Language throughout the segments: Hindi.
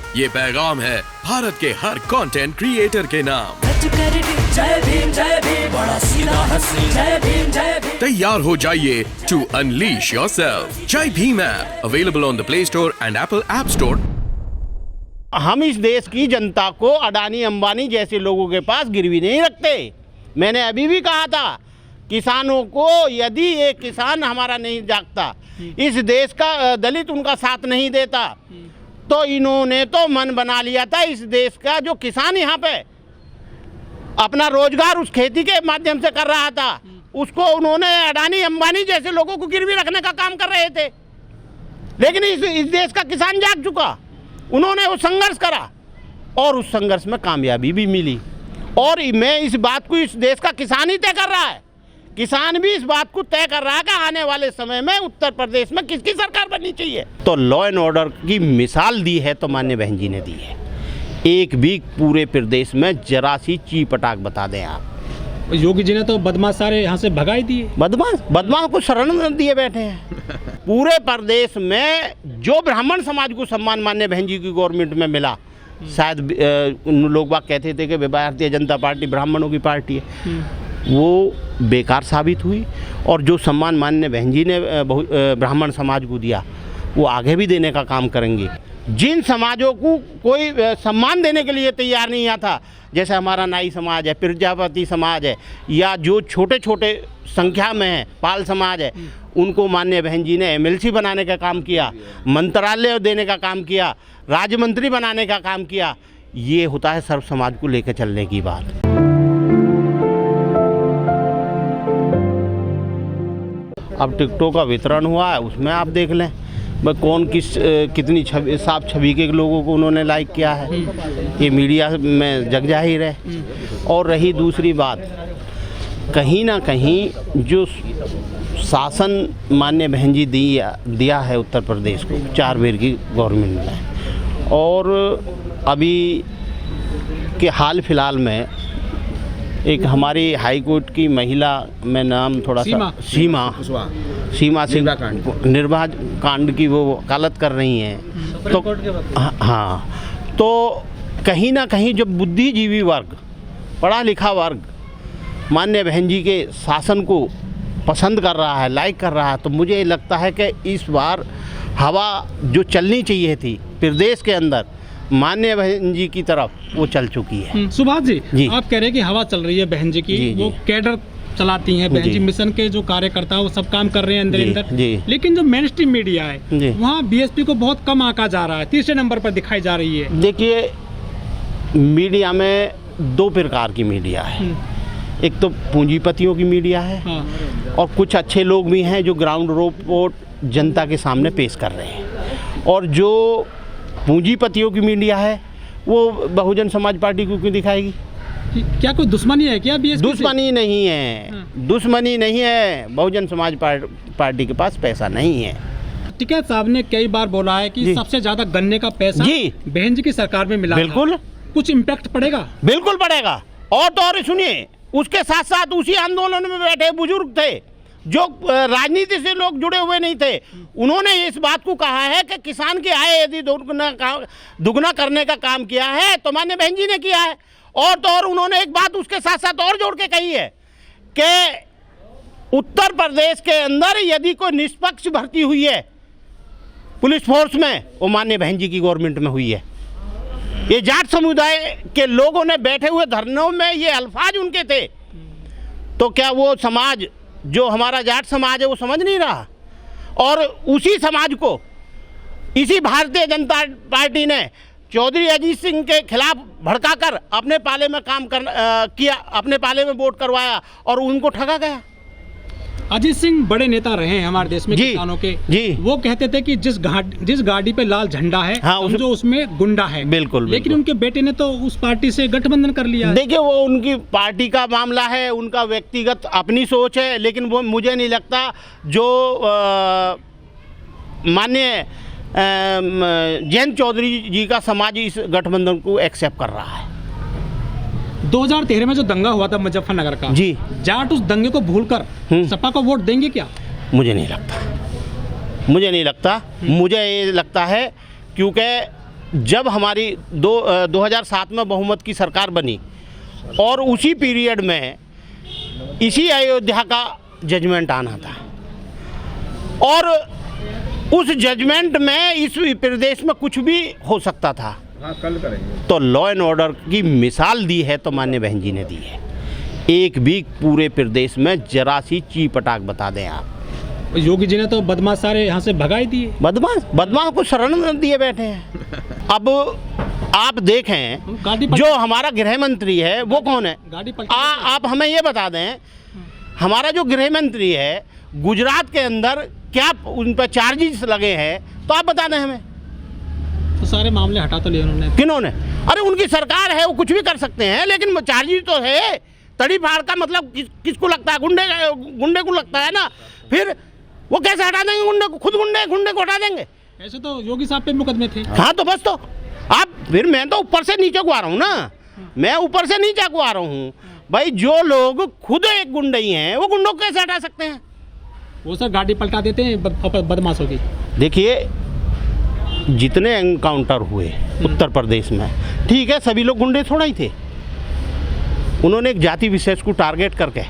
ये पैगाम है भारत के हर कंटेंट क्रिएटर के नाम। जय भीम बड़ा सीधा हंसी, जय भीम। तैयार हो जाइए to unleash yourself. Jai Bhim app available on the Play Store and Apple App Store. हम इस देश की जनता को अडानी अंबानी जैसे लोगों के पास गिरवी नहीं रखते। मैंने अभी भी कहा था, किसानों को यदि एक किसान हमारा नहीं जागता, इस देश का दलित उनका साथ नहीं देता, तो इन्होंने तो मन बना लिया था इस देश का जो किसान यहाँ पे अपना रोजगार उस खेती के माध्यम से कर रहा था, उसको उन्होंने अडानी अंबानी जैसे लोगों को गिरवी रखने का काम कर रहे थे। लेकिन इस देश का किसान जाग चुका, उन्होंने वो संघर्ष करा और उस संघर्ष में कामयाबी भी मिली। और मैं इस बात को इस देश का किसान ही तय कर रहा है, किसान भी इस बात को तय कर रहा है कि आने वाले समय में उत्तर प्रदेश में किसकी सरकार बननी चाहिए। तो लॉ एंड ऑर्डर की मिसाल दी है तो माननीय बहन जी ने दी है। एक भी पूरे प्रदेश में जरा सी चीपटाक बता दें आप। योगी जी ने तो बदमाश सारे यहाँ से भगाई दिए। बदमाश को शरण दिए बैठे हैं। पूरे प्रदेश में जो ब्राह्मण समाज को सम्मान माननीय बहन जी की गवर्नमेंट में मिला, शायद लोग बाग कहते थे कि भारतीय जनता पार्टी ब्राह्मणों की पार्टी है, वो बेकार साबित हुई। और जो सम्मान माननीय बहन जी ने ब्राह्मण समाज को दिया, वो आगे भी देने का काम करेंगे। जिन समाजों को कोई सम्मान देने के लिए तैयार नहीं था, जैसे हमारा नाई समाज है, प्रजापति समाज है, या जो छोटे छोटे संख्या में है पाल समाज है, उनको माननीय बहन जी ने MLC बनाने का काम किया, मंत्रालय देने का काम किया, राज्य मंत्री बनाने का काम किया। ये होता है सर्व समाज को लेकर चलने की बात। अब टिकटों का वितरण हुआ है, उसमें आप देख लें कौन कितनी साफ छवि के लोगों को उन्होंने लाइक किया है, ये मीडिया में जग जाहिर है। और रही दूसरी बात, कहीं ना कहीं जो शासन माननीय बहन जी दिया है उत्तर प्रदेश को 4 बार की गवर्नमेंट ने, और अभी के हाल फिलहाल में एक हमारी हाई कोर्ट की महिला में नाम थोड़ा सा सीमा सिंह निर्भया कांड की वो वकालत कर रही हैं। तो हाँ, तो कहीं ना कहीं जब बुद्धिजीवी वर्ग, पढ़ा लिखा वर्ग माननीय बहन जी के शासन को पसंद कर रहा है, लाइक कर रहा है, तो मुझे लगता है कि इस बार हवा जो चलनी चाहिए थी प्रदेश के अंदर माननीय बहन जी की तरफ, वो चल चुकी है। सुभाष जी, आप कह रहे हैं कि हवा चल रही है बहन जी की, वो कैडर चलाती हैं बहन जी, मिशन के जो कार्यकर्ता वो सब काम कर रहे हैं अंदर अंदर। लेकिन जो मेन स्ट्रीम मीडिया है वहाँ BSP को बहुत कम आंका जा रहा है, तीसरे नंबर पर दिखाई जा रही है। देखिए, मीडिया में 2 प्रकार की मीडिया है। एक तो पूंजीपतियों की मीडिया है, और कुछ अच्छे लोग भी हैं जो ग्राउंड रिपोर्ट जनता के सामने पेश कर रहे हैं। और जो पूंजीपतियों की मीडिया है वो बहुजन समाज पार्टी को क्यों दिखाएगी? क्या कोई दुश्मनी है क्या BSP? दुश्मनी नहीं है, दुश्मनी नहीं है। बहुजन समाज पार्टी के पास पैसा नहीं है। टिकैत साहब ने कई बार बोला है कि सबसे ज्यादा गन्ने का पैसा बहन जी की सरकार में मिला। बिल्कुल, कुछ इम्पैक्ट पड़ेगा? बिल्कुल पड़ेगा। और तो और सुनिए, उसके साथ साथ उसी आंदोलन में बैठे बुजुर्ग थे जो राजनीति से लोग जुड़े हुए नहीं थे, उन्होंने इस बात को कहा है कि किसान की आय यदि दुगना करने का काम किया है तो माननीय बहन जी ने किया है। और तो और उन्होंने एक बात उसके साथ साथ और जोड़ के कही है कि उत्तर प्रदेश के अंदर यदि कोई निष्पक्ष भर्ती हुई है पुलिस फोर्स में, वो माननीय बहन जी की गवर्नमेंट में हुई है। ये जाट समुदाय के लोगों ने बैठे हुए धरनों में ये अल्फाज उनके थे, तो क्या वो समाज जो हमारा जाट समाज है वो समझ नहीं रहा? और उसी समाज को इसी भारतीय जनता पार्टी ने चौधरी अजीत सिंह के खिलाफ भड़काकर अपने पाले में काम किया, अपने पाले में वोट करवाया और उनको ठगा गया। अजीत सिंह बड़े नेता रहे हैं हमारे देश में किसानों के। वो कहते थे कि जिस गाड़ी पे लाल झंडा है, जो उसमें गुंडा है। बिल्कुल। लेकिन उनके बेटे ने तो उस पार्टी से गठबंधन कर लिया। देखिए, वो उनकी पार्टी का मामला है, उनका व्यक्तिगत अपनी सोच है, लेकिन वो मुझे नहीं लगता जो माननीय जयंत चौधरी जी का समाज इस गठबंधन को एक्सेप्ट कर रहा है। 2013 में जो दंगा हुआ था मुजफ्फरनगर का, जाट उस दंगे को भूलकर सपा को वोट देंगे क्या? मुझे नहीं लगता। मुझे ये लगता है क्योंकि जब हमारी 2007 में बहुमत की सरकार बनी और उसी पीरियड में इसी अयोध्या का जजमेंट आना था और उस जजमेंट में इस प्रदेश में कुछ भी हो सकता था। कल करेंगे। तो लॉ एंड ऑर्डर की मिसाल दी है तो माननीय बहन जी ने दी है। एक भी पूरे प्रदेश में जरा सी चीपटाक बता दें आप। योगी जी ने तो बदमाश सारे यहाँ से भगा ही दिए। बदमाश को शरण दिए बैठे हैं। अब आप देखें जो हमारा गृह मंत्री है वो कौन है? आप हमें ये बता दें, हमारा जो गृह मंत्री है गुजरात के अंदर क्या उन पर चार्जेस लगे हैं तो आप बता दें हमें। तो सारे मामले हटा तो लिए उन्होंने। किन्होंने? अरे उनकी सरकार है, वो कुछ भी कर सकते हैं, लेकिन चार्जेस तो है। तड़ी फाड़ का मतलब किसको लगता है? गुंडे को लगता है ना। फिर वो कैसे हटा देंगे गुंडे को? खुद गुंडे को हटा देंगे। ऐसे तो योगी साहब पे मुकदमे थे। हाँ तो बस, तो आप फिर मैं तो ऊपर से नीचे को आ रहा हूँ ना, मैं ऊपर से नीचे को आ रहा हूँ। भाई जो लोग खुद एक गुंडे ही हैं वो गुंडों को कैसे हटा सकते हैं? वो सर गाड़ी पलटा देते हैं बदमाशों की। देखिए जितने एनकाउंटर हुए उत्तर प्रदेश में, ठीक है, सभी लोग गुंडे थोड़ा ही थे। उन्होंने एक जाति विशेष को टारगेट करके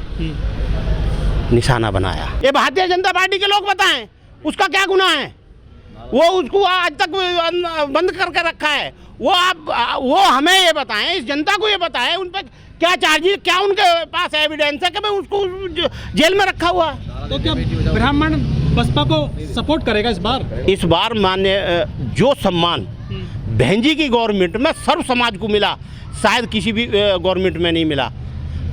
निशाना बनाया। ये भारतीय जनता पार्टी के लोग बताएं उसका क्या गुनाह है? वो उसको आज तक बंद करके रखा है। वो हमें ये बताएं, इस जनता को ये बताएं उन पर क्या चार्जेस, क्या उनके पास एविडेंस है कि मैं उसको जेल में रखा हुआ है। तो क्या ब्राह्मण बसपा को सपोर्ट करेगा इस बार? इस बार मान्य जो सम्मान बहन जी की गवर्नमेंट में सर्व समाज को मिला, शायद किसी भी गवर्नमेंट में नहीं मिला।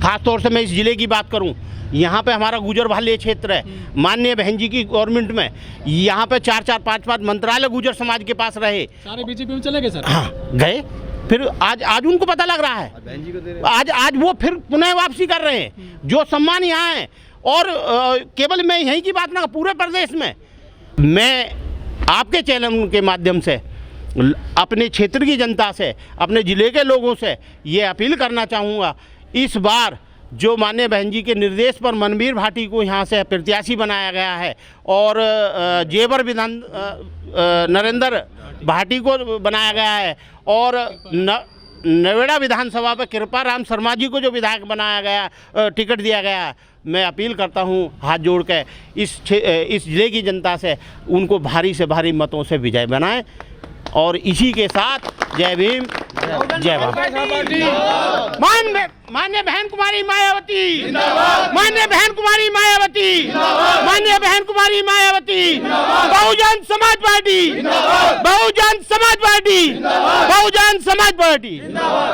खास तौर से मैं इस जिले की बात करूं, यहाँ पे हमारा गुजर भाल्य क्षेत्र है। माननीय बहन जी की गवर्नमेंट में यहाँ पे 4-4, 5-5 मंत्रालय गुजर समाज के पास रहे। सारे बीजेपी में चले गए सर। हाँ गए, फिर आज उनको पता लग रहा है, आज वो फिर पुनः वापसी कर रहे हैं। जो सम्मान यहाँ है, और केवल मैं यहीं की बात ना, पूरे प्रदेश में मैं आपके चैनल के माध्यम से अपने क्षेत्र की जनता से, अपने ज़िले के लोगों से ये अपील करना चाहूँगा, इस बार जो माननीय बहन जी के निर्देश पर मनवीर भाटी को यहाँ से प्रत्याशी बनाया गया है और जेवर विधान नरेंद्र भाटी को बनाया गया है और नवेड़ा विधानसभा पर कृपाराम शर्मा जी को जो विधायक बनाया गया, टिकट दिया गया, मैं अपील करता हूं हाथ जोड़ के इस जिले की जनता से उनको भारी से भारी मतों से विजय बनाएं। और इसी के साथ जय भीम, जय भारत। माननीय बहन कुमारी मायावती, माननीय बहन कुमारी मायावती, माननीय बहन कुमारी Mayawati, Bahujan Samaj party, Bahujan Samaj party, Bahujan Samaj party.